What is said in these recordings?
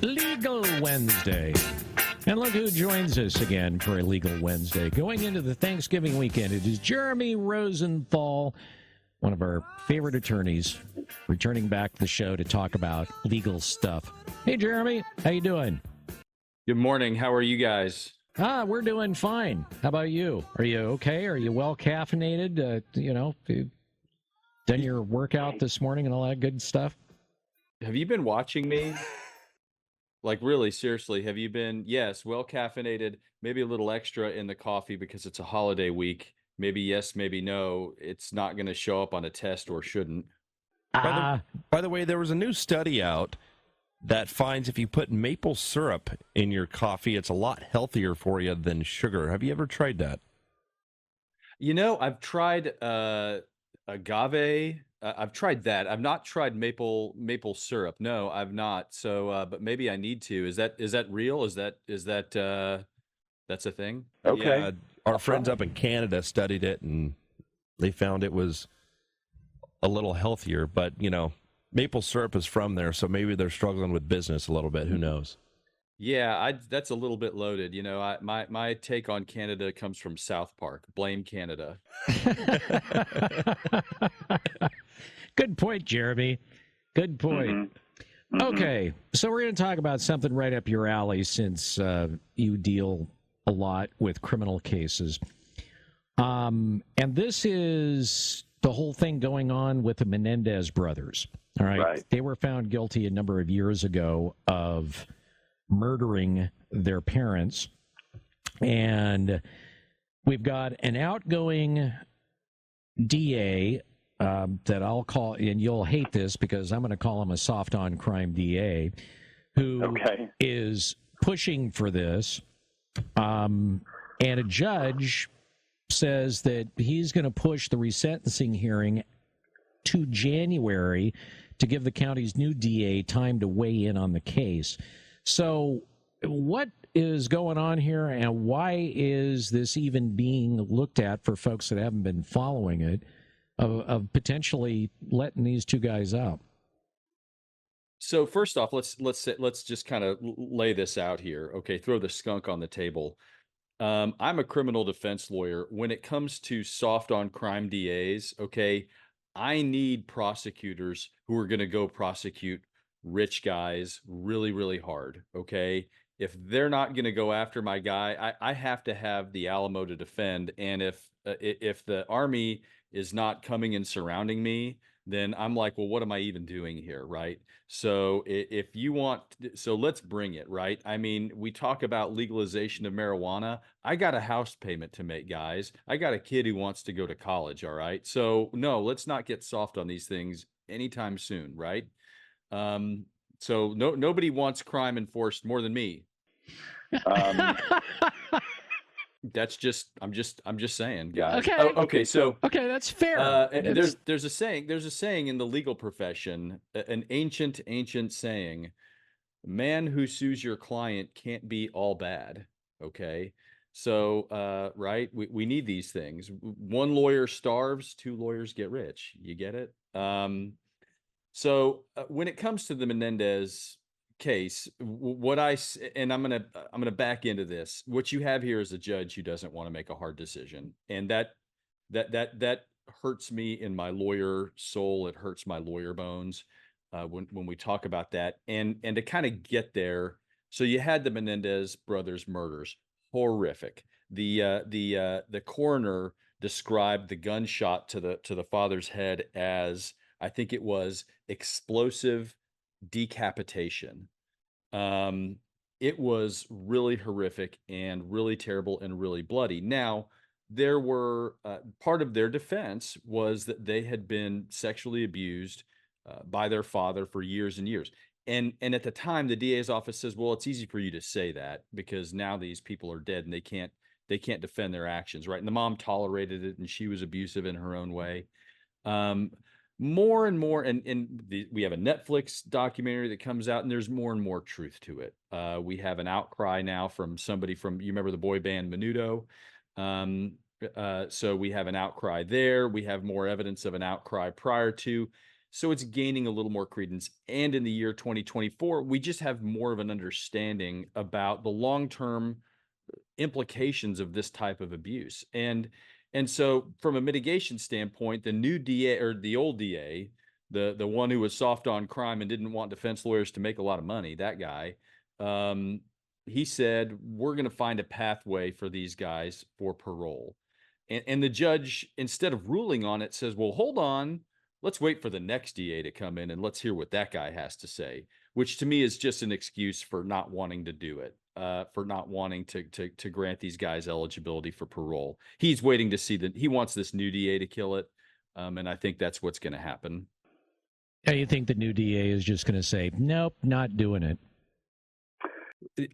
Legal Wednesday. And look who joins us again for a Legal Wednesday. Going into the Thanksgiving weekend, it is Jeremy Rosenthal, one of our favorite attorneys, returning back to the show to talk about legal stuff. Hey, Jeremy, how you doing? Good morning. How are you guys? We're doing fine. How about you? Are you okay? Are you well caffeinated? You done your workout this morning and all that good stuff? Have you been watching me? Like, really, seriously, have you been? Yes, well caffeinated, maybe a little extra in the coffee because it's a holiday week. Maybe yes, maybe no. It's not going to show up on a test or shouldn't. By the way, there was a new study out that finds if you put maple syrup in your coffee, it's a lot healthier for you than sugar. Have you ever tried that? I've tried agave. I've tried that. I've not tried maple syrup. No, I've not. So, but maybe I need to. Is that real? Is that that's a thing? Okay. Yeah, our friends up in Canada studied it, and they found it was a little healthier. But maple syrup is from there, so maybe they're struggling with business a little bit. Who knows? Yeah, that's a little bit loaded. My take on Canada comes from South Park. Blame Canada. Good point, Jeremy. Good point. Mm-hmm. Okay, so we're going to talk about something right up your alley since you deal a lot with criminal cases. And this is the whole thing going on with the Menendez brothers. All right. They were found guilty a number of years ago of murdering their parents. And we've got an outgoing DA that I'll call, and you'll hate this because I'm going to call him a soft on crime DA, who is pushing for this. And a judge says that he's going to push the resentencing hearing to January to give the county's new DA time to weigh in on the case. So what is going on here, and why is this even being looked at for folks that haven't been following it, of potentially letting these two guys out? So first off, let's just kind of lay this out here. Okay, throw the skunk on the table. I'm a criminal defense lawyer. When it comes to soft on crime DAs, okay, I need prosecutors who are going to go prosecute rich guys really, really hard. Okay. If they're not going to go after my guy, I have to have the Alamo to defend. And if the army is not coming and surrounding me, then I'm like, well, what am I even doing here? Right. So if you want, so let's bring it. Right. I mean, we talk about legalization of marijuana. I got a house payment to make, guys. I got a kid who wants to go to college. All right. So no, let's not get soft on these things anytime soon. Right. So nobody wants crime enforced more than me. That's just, I'm just saying, guys. Okay. Okay. So, okay, that's fair. There's a saying in the legal profession, an ancient saying, man who sues your client can't be all bad. Okay. So, right. We need these things. One lawyer starves, two lawyers get rich. You get it? So when it comes to the Menendez case, and I'm gonna back into this. What you have here is a judge who doesn't want to make a hard decision, and that hurts me in my lawyer soul. It hurts my lawyer bones when we talk about that. And to kind of get there, so you had the Menendez brothers murders, horrific. The coroner described the gunshot to the father's head as, I think it was, explosive decapitation. It was really horrific and really terrible and really bloody. Now, there were part of their defense was that they had been sexually abused by their father for years and years. And at the time, the DA's office says, well, it's easy for you to say that because now these people are dead and they can't defend their actions, right? And the mom tolerated it, and she was abusive in her own way. More and more, we have a Netflix documentary that comes out, and there's more and more truth to it. We have an outcry now from somebody you remember the boy band Menudo? So we have an outcry there. We have more evidence of an outcry prior to. So it's gaining a little more credence. And in the year 2024, we just have more of an understanding about the long-term implications of this type of abuse. And so from a mitigation standpoint, the new DA, or the old DA, the one who was soft on crime and didn't want defense lawyers to make a lot of money, that guy, um, he said, we're going to find a pathway for these guys for parole. And the judge, instead of ruling on it, says, well, hold on, let's wait for the next DA to come in and let's hear what that guy has to say, which to me is just an excuse for not wanting to do it, for not wanting to grant these guys eligibility for parole. He's waiting to see that he wants this new DA to kill it. And I think that's what's going to happen. Yeah, you think the new DA is just going to say, nope, not doing it?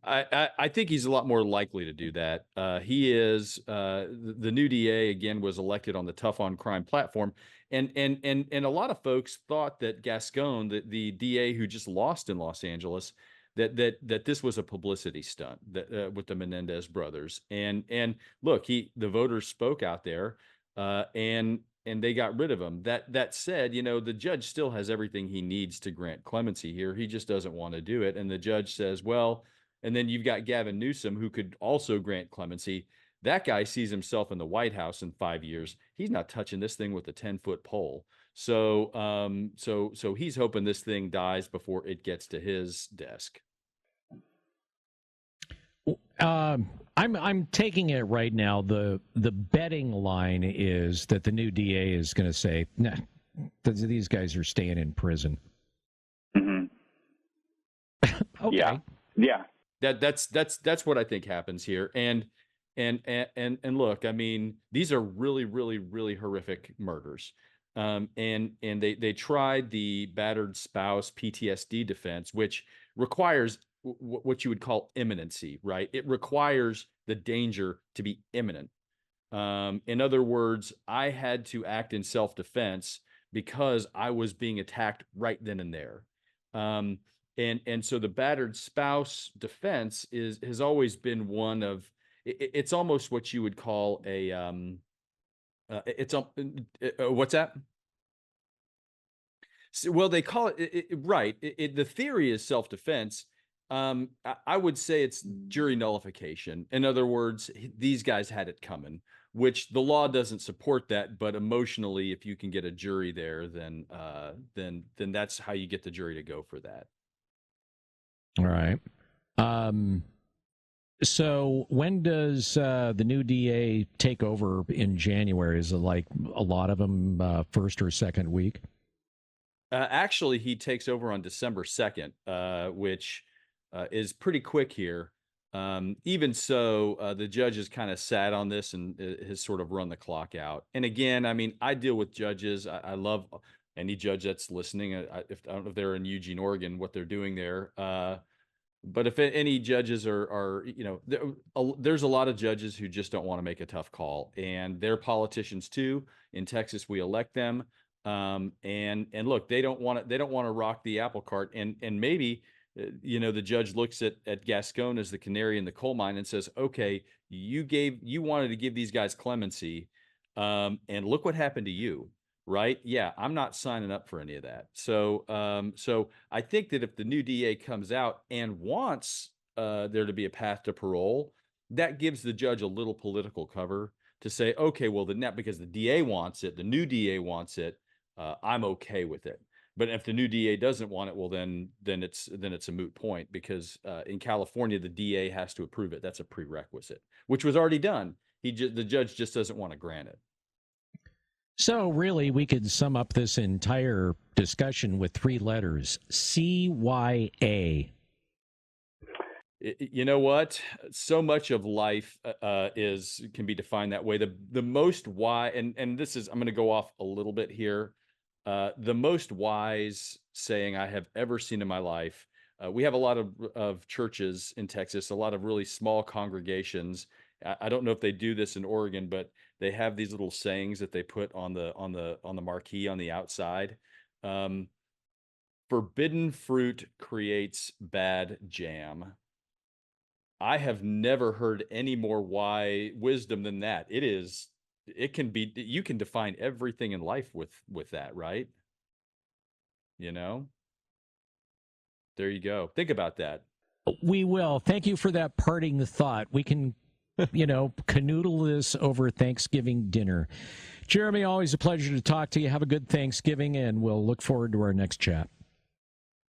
I think he's a lot more likely to do that. He is the new DA, again, was elected on the tough on crime platform, and a lot of folks thought that Gascon, the DA who just lost in Los Angeles, that this was a publicity stunt that with the Menendez brothers. And look, the voters spoke out there, and they got rid of him. That said, the judge still has everything he needs to grant clemency here. He just doesn't want to do it, and the judge says, well. And then you've got Gavin Newsom, who could also grant clemency. That guy sees himself in the White House in 5 years. He's not touching this thing with a 10-foot pole. So, so he's hoping this thing dies before it gets to his desk. I'm taking it right now. The betting line is that the new DA is going to say, nah, these guys are staying in prison. Mm-hmm. Okay. Yeah. That's what I think happens here. And look, I mean, these are really, really, really horrific murders. And they tried the battered spouse PTSD defense, which requires what you would call imminency, right? It requires the danger to be imminent. In other words, I had to act in self-defense because I was being attacked right then and there. And so the battered spouse defense has always been one of, it's almost what you would call a what's that? So, well, they call it right. The theory is self-defense. I would say it's jury nullification. In other words, these guys had it coming, which the law doesn't support that. But emotionally, if you can get a jury there, then that's how you get the jury to go for that. All right. So when does the new DA take over in January? Is it like a lot of them first or second week? Actually, he takes over on December 2nd, which is pretty quick here. Even so, the judge has kind of sat on this and has sort of run the clock out. And again, I mean, I deal with judges. I love any judge that's listening. I don't know if they're in Eugene, Oregon, what they're doing there. But if any judges are there's a lot of judges who just don't want to make a tough call, and they're politicians too. In Texas, we elect them. And look, they don't want to rock the apple cart. And maybe, the judge looks at Gascon as the canary in the coal mine and says, okay, you wanted to give these guys clemency. And look what happened to you. Right. Yeah. I'm not signing up for any of that. So, so I think that if the new DA comes out and wants, there to be a path to parole, that gives the judge a little political cover to say, okay, well, because the DA wants it, the new DA wants it, I'm okay with it. But if the new DA doesn't want it, well, then it's a moot point, because in California, the DA has to approve it. That's a prerequisite, which was already done. The judge just doesn't want to grant it. So really, we could sum up this entire discussion with 3 letters: CYA. You know what? So much of life can be defined that way. The most wise, and this is, I'm going to go off a little bit here. The most wise saying I have ever seen in my life. We have a lot of churches in Texas, a lot of really small congregations. I don't know if they do this in Oregon, but they have these little sayings that they put on the marquee on the outside. Forbidden fruit creates bad jam. I have never heard any more wisdom than that. You can define everything in life with that, right? you know? There you go. Think about that. We will. Thank you for that parting thought. We can, canoodle this over Thanksgiving dinner. Jeremy, always a pleasure to talk to you. Have a good Thanksgiving, and we'll look forward to our next chat.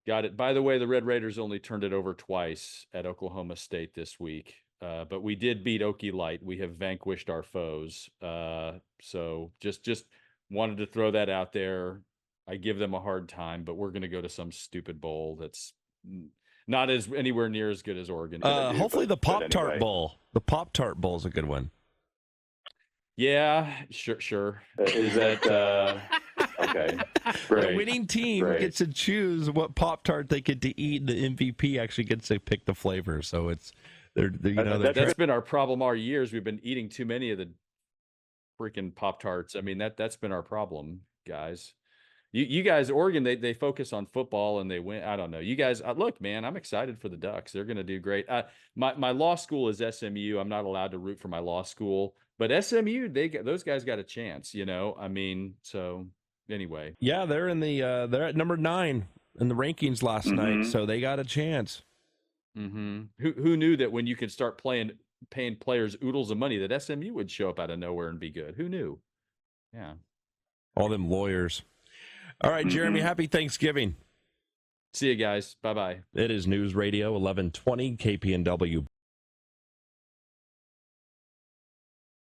Got it. By the way, the Red Raiders only turned it over twice at Oklahoma State this week, but we did beat Okie Light. We have vanquished our foes. So just wanted to throw that out there. I give them a hard time, but we're going to go to some stupid bowl that's not as anywhere near as good as Oregon. Hopefully the Pop-Tart Bowl. The Pop-Tart Bowl is a good one. Yeah, sure. Is that okay? Great. The winning team gets to choose what Pop-Tart they get to eat, and the MVP actually gets to pick the flavor. So it's that's been our problem all years. We've been eating too many of the freaking Pop-Tarts. I mean, that's been our problem, guys. You guys, Oregon, they focus on football and they win. I don't know. You guys, look, man, I'm excited for the Ducks. They're going to do great. My law school is SMU. I'm not allowed to root for my law school, but SMU, those guys got a chance. I mean, so anyway. Yeah, they're at number 9 in the rankings last night, so they got a chance. Mm-hmm. Who knew that when you could start paying players oodles of money that SMU would show up out of nowhere and be good? Who knew? Yeah. All them lawyers. All right, Jeremy, happy Thanksgiving. See you guys. Bye-bye. It is News Radio 1120 KPNW.